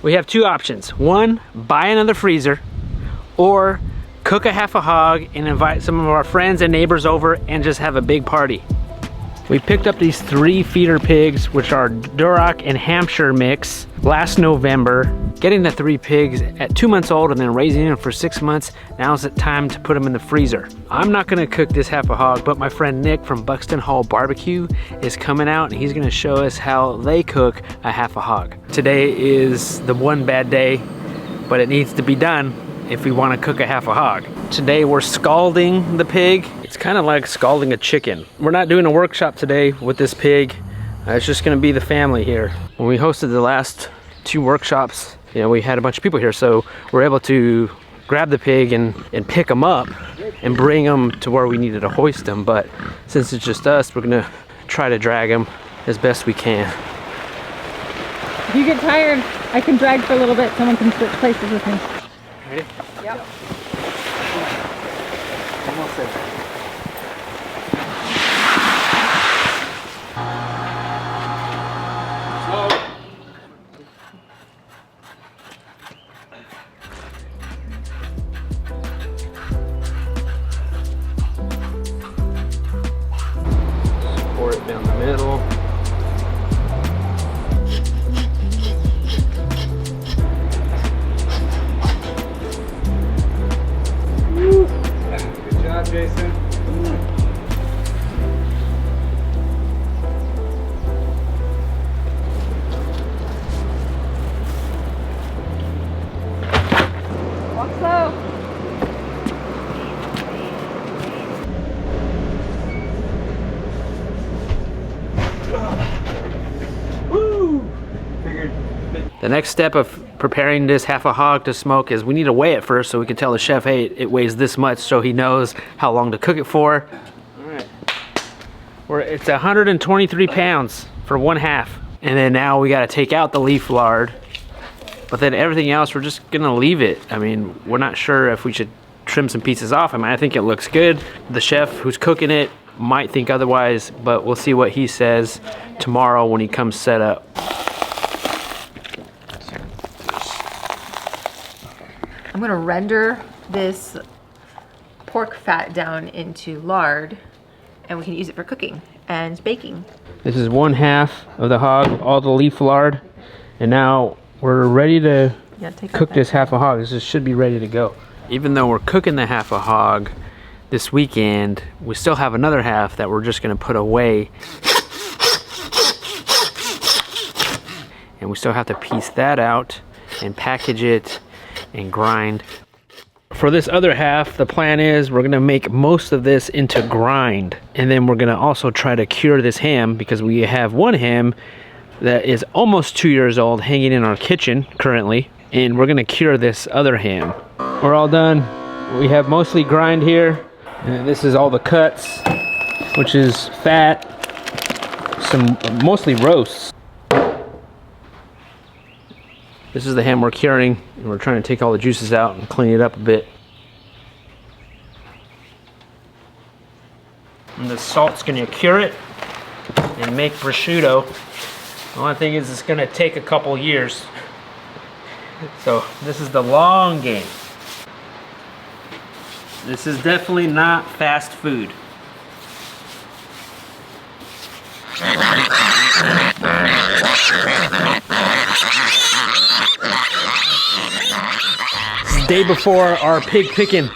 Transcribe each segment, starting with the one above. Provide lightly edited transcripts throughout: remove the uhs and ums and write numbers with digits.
We have two options. One, buy another freezer, or cook a half a hog and invite some of our friends and neighbors over and just have a big party. We picked up these 3 feeder pigs, which are Duroc and Hampshire mix, last November. Getting the 3 pigs at 2 months old and then raising them for 6 months, now's the time to put them in the freezer. I'm not gonna cook this half a hog, but my friend Nick from Buxton Hall BBQ is coming out and he's gonna show us how they cook a half a hog. Today is the one bad day, but it needs to be done if we wanna cook a half a hog. Today we're scalding the pig. It's kind of like scalding a chicken. We're not doing a workshop today with this pig. It's just gonna be the family here. When we hosted the last 2 workshops, you know, we had a bunch of people here, so we're able to grab the pig and pick them up and bring them to where we needed to hoist them. But since it's just us, we're gonna try to drag them as best we can. If you get tired, I can drag for a little bit. Someone can switch places with me. Ready? Yep. Almost there. Pour it down the middle. Good job, Jason. Walk slow. The next step of preparing this half a hog to smoke is we need to weigh it first so we can tell the chef, hey, it weighs this much, so he knows how long to cook it for. All right. It's 123 pounds for 1/2. And then now we gotta take out the leaf lard. But then everything else, we're just gonna leave it. I mean, we're not sure if we should trim some pieces off. I mean, I think it looks good. The chef who's cooking it might think otherwise, but we'll see what he says tomorrow when he comes set up. I'm gonna render this pork fat down into lard and we can use it for cooking and baking. This is 1/2 of the hog, all the leaf lard. And now we're ready to cook this half a hog. This should be ready to go. Even though we're cooking the half a hog this weekend, we still have another half that we're just gonna put away. And we still have to piece that out and package it and grind. For this other half, the plan is we're gonna make most of this into grind. And then we're gonna also try to cure this ham because we have one ham that is almost 2 years old hanging in our kitchen currently. And we're gonna cure this other ham. We're all done. We have mostly grind here. And this is all the cuts, which is fat, some mostly roasts. This is the ham we're curing, and we're trying to take all the juices out and clean it up a bit. And the salt's gonna cure it and make prosciutto. The only thing is it's gonna take a couple years. So this is the long game. This is definitely not fast food. Day before our pig picking,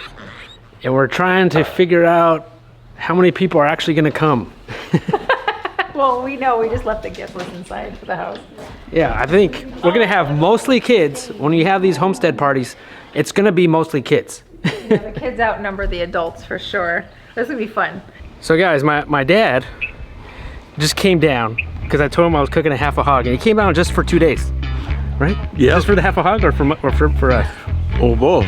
and we're trying to figure out how many people are actually going to come. Well, we know we just left the gift list inside for the house. Yeah, I think we're going to have mostly kids. When you have these homestead parties, it's going to be mostly kids. Yeah, the kids outnumber the adults for sure. This is gonna be fun. So guys, my dad just came down because I told him I was cooking a half a hog, and he came down just for 2 days, right? Yeah. Just for the half a hog, or for us? Or both.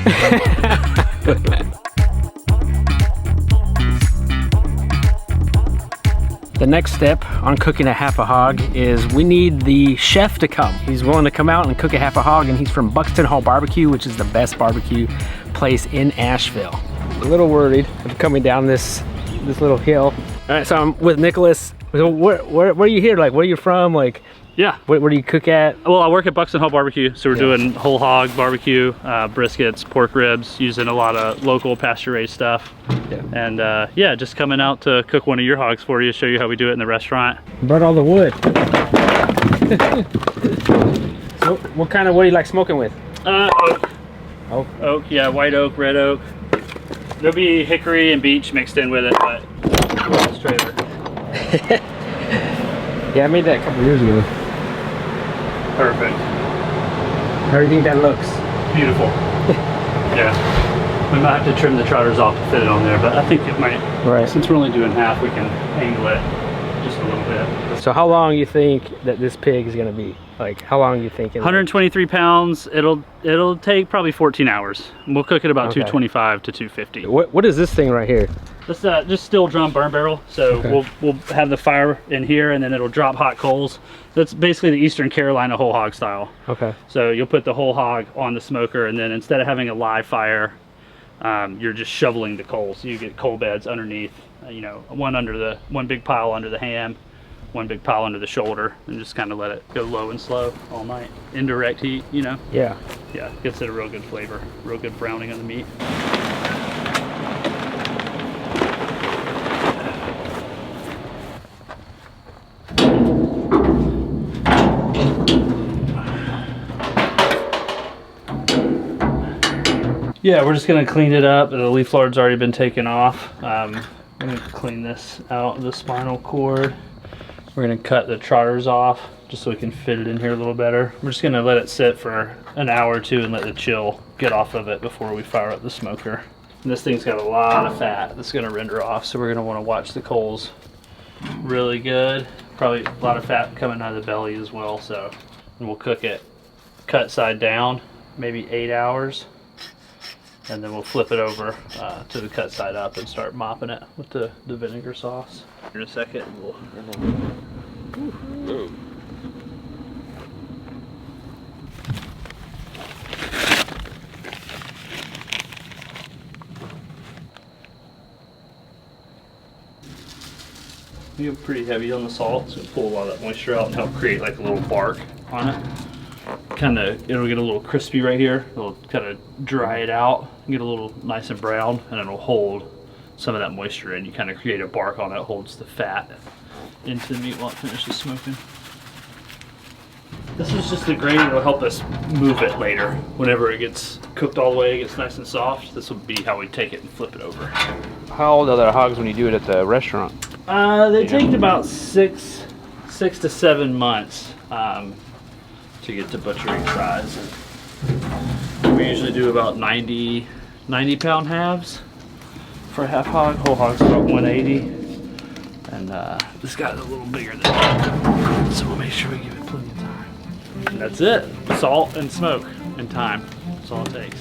The next step on cooking a half a hog is we need the chef to come. He's willing to come out and cook a half a hog, and he's from Buxton Hall BBQ, which is the best barbecue place in Asheville. A little worried of coming down this little hill. All right, so I'm with Nicholas. So where are you here? Like, where are you from? Like, Yeah. Where do you cook at? Well, I work at Buxton Hall BBQ, so we're doing whole hog barbecue, briskets, pork ribs, using a lot of local pasture-raised stuff. Yeah. And yeah, just coming out to cook one of your hogs for you, show you how we do it in the restaurant. Burn all the wood. So what kind of wood do you like smoking with? Oak. Oak. Oak, yeah, white oak, red oak. There'll be hickory and beech mixed in with it, but straight oak. Yeah, I made that a couple years ago. Perfect. How do you think that looks? Beautiful. Yeah. We might have to trim the trotters off to fit it on there, but I think it might. Right. Since we're only doing half, we can angle it just a little bit. So how long you think that this pig is gonna be? Like how long you think? 123 pounds. It'll take probably 14 hours. We'll cook it about 225 to 250. What is this thing right here? This just steel drum burn barrel. So we'll have the fire in here, and then it'll drop hot coals. That's basically the Eastern Carolina whole hog style. Okay. So you'll put the whole hog on the smoker, and then instead of having a live fire, you're just shoveling the coals. So you get coal beds underneath. You know, one big pile under the ham, one big pile under the shoulder, and just kind of let it go low and slow all night. Indirect heat, you know. Yeah. Yeah, gives it a real good flavor, real good browning on the meat. Yeah, we're just gonna clean it up. The leaf lard's already been taken off. I'm gonna clean this out, the spinal cord. We're gonna cut the trotters off just so we can fit it in here a little better. We're just gonna let it sit for an hour or two and let the chill get off of it before we fire up the smoker. And this thing's got a lot of fat that's gonna render off, so we're gonna wanna watch the coals really good. Probably a lot of fat coming out of the belly as well, so. And we'll cook it cut side down, maybe 8 hours. And then we'll flip it over to the cut side up and start mopping it with the vinegar sauce. In a second, we'll... You get pretty heavy on the salt, so it'll pull a lot of that moisture out and help create like a little bark on it. It'll get a little crispy right here. It'll kind of dry it out, get a little nice and brown, and it'll hold some of that moisture in. You kind of create a bark on it, holds the fat into the meat while it finishes smoking. This is just the grain. It'll help us move it later. Whenever it gets cooked all the way, it gets nice and soft, this will be how we take it and flip it over. How old are the hogs when you do it at the restaurant? They take about six to 7 months. To get to butchering size. And we usually do about 90 pound halves for a half hog. Whole hog's about 180. And this guy's a little bigger than that. So we'll make sure we give it plenty of time. And that's it. Salt and smoke and time. That's all it takes.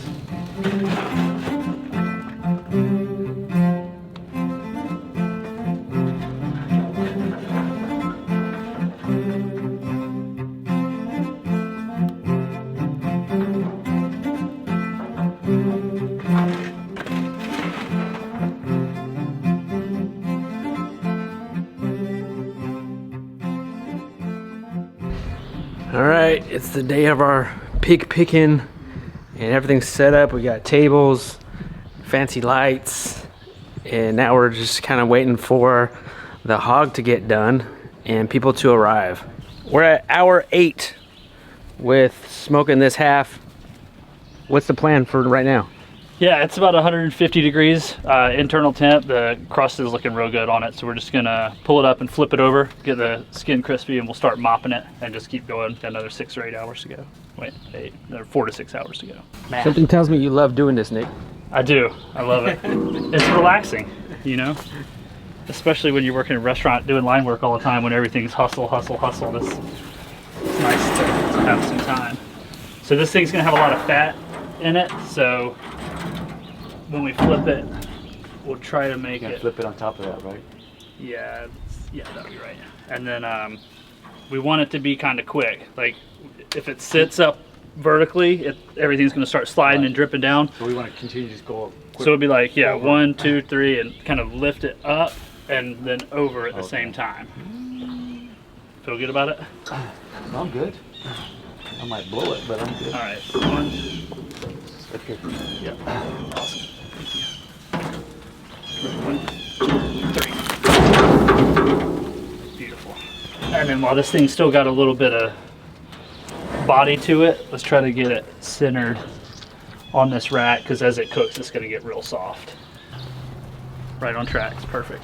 All right, it's the day of our pig picking and everything's set up. We got tables, fancy lights, and now we're just kind of waiting for the hog to get done and people to arrive. We're at hour 8 with smoking this half. What's the plan for right now? Yeah, it's about 150 degrees internal temp. The crust is looking real good on it, so we're just gonna pull it up and flip it over, get the skin crispy, and we'll start mopping it and just keep going. Got another 6 or 8 hours to go. Wait, 8, another 4 to 6 hours to go. Math. Something tells me you love doing this, Nick. I do. I love it. It's relaxing, you know? Especially when you're working in a restaurant doing line work all the time when everything's hustle, hustle, hustle. It's nice to have some time. So this thing's gonna have a lot of fat in it, so when we flip it, we'll try to make it. Flip it on top of that, right? Yeah, that'll be right. And then we want it to be kind of quick. Like if it sits up vertically, everything's going to start sliding and dripping down. So we want to continue to just go up quick. So it'll be like, yeah, 1, 2, 3, and kind of lift it up and then over at the same time. Feel good about it? I'm good. I might blow it, but I'm good. All right. 1. Okay. Yep. Awesome. Thank you. 1, 2, 3. Beautiful. And then while this thing's still got a little bit of body to it, let's try to get it centered on this rack, because as it cooks, it's going to get real soft. Right on track. It's perfect.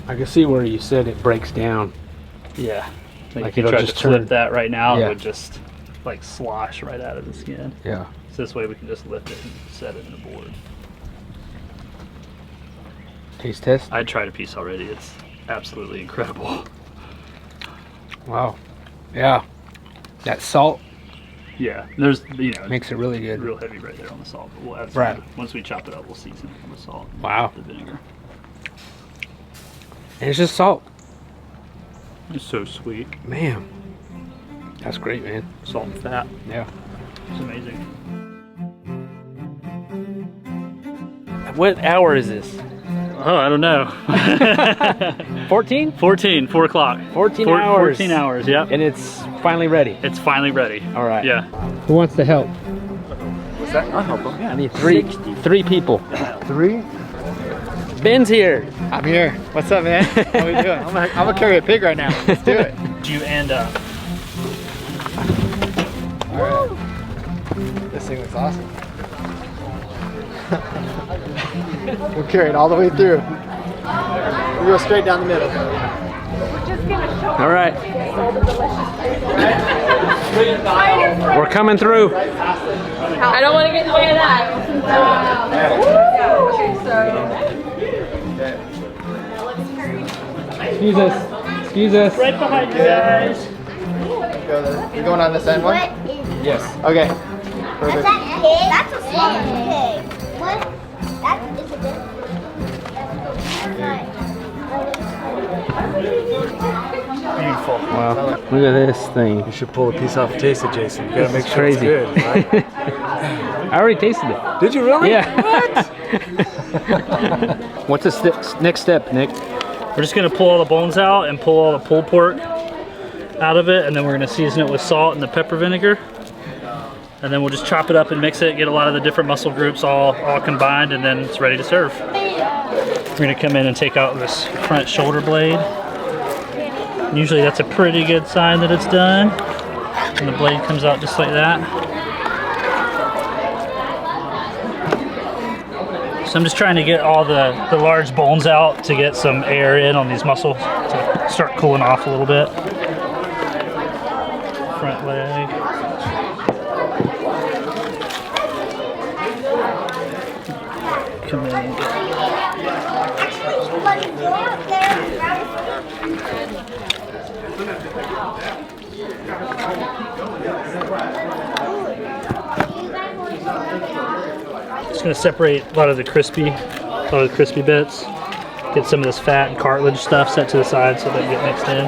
I can see where you said it breaks down. Yeah. Like If you it'll tried to just flip turn. that right now, Yeah. it would just like slosh right out of the skin. Yeah. So this way we can just lift it and set it in the board. Taste test. I tried a piece already. It's absolutely incredible. Wow. Yeah. That salt Yeah, there's, you know, makes it really good. real heavy right there on the salt. But we'll add some, Right. once we chop it up, we'll season it with salt. And Wow. the vinegar. And it's just salt. It's so sweet. Man. That's great, man. Salt and fat. Yeah. It's amazing. What hour is this? Oh, I don't know. 14? 14, 4 o'clock. 14 hours. 14 hours, yep. And it's finally ready. It's finally ready. All right. Yeah. Who wants to help? What's that? I'll help them. I need three people. 3? Ben's here. I'm here. What's up, man? How we doing? I'm gonna carry a pig right now. Let's do it. You end up. All right. This thing looks awesome. We'll carry it all the way through. We go straight down the middle. All right. We're coming through. I don't want to get in the way of that. Excuse us. Excuse us. Right behind you guys. You going on this end one? Yes. Okay. Is Perfect. that pig? That's a small pig. What? That is a big. Beautiful. Wow. Look at this thing. You should pull a piece off and taste it, Jason. You gotta make sure Crazy. it's good, right? I already tasted it. Did you really? Yeah. What's the next step, Nick? We're just gonna pull all the bones out and pull all the pulled pork out of it, and then we're gonna season it with salt and the pepper vinegar. And then we'll just chop it up and mix it, get a lot of the different muscle groups all combined, and then it's ready to serve. We're gonna come in and take out this front shoulder blade. Usually that's a pretty good sign that it's done. And the blade comes out just like that. So I'm just trying to get all the large bones out to get some air in on these muscles to start cooling off a little bit. Front leg. Come in and get just gonna separate a lot of the crispy bits. Get some of this fat and cartilage stuff set to the side so it doesn't get mixed in.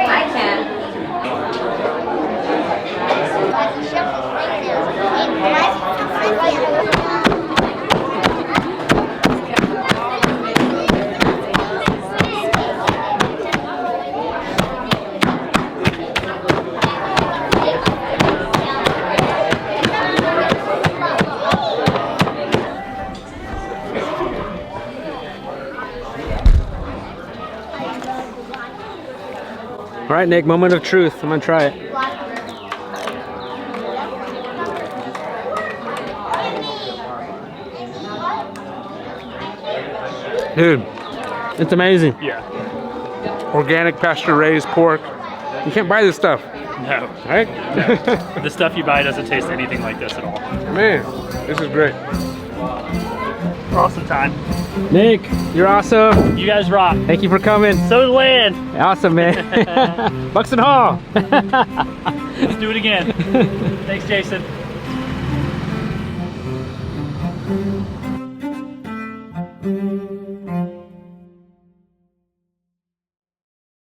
I can. All right, Nick, moment of truth. I'm gonna try it. Dude, it's amazing. Yeah. Organic pasture-raised pork. You can't buy this stuff, No. right? No. The stuff you buy doesn't taste anything like this at all. Man, this is great. Awesome time. Nick, you're awesome. You guys rock. Thank you for coming. So is Land. Awesome, man. Buxton Hall. Let's do it again. Thanks, Jason.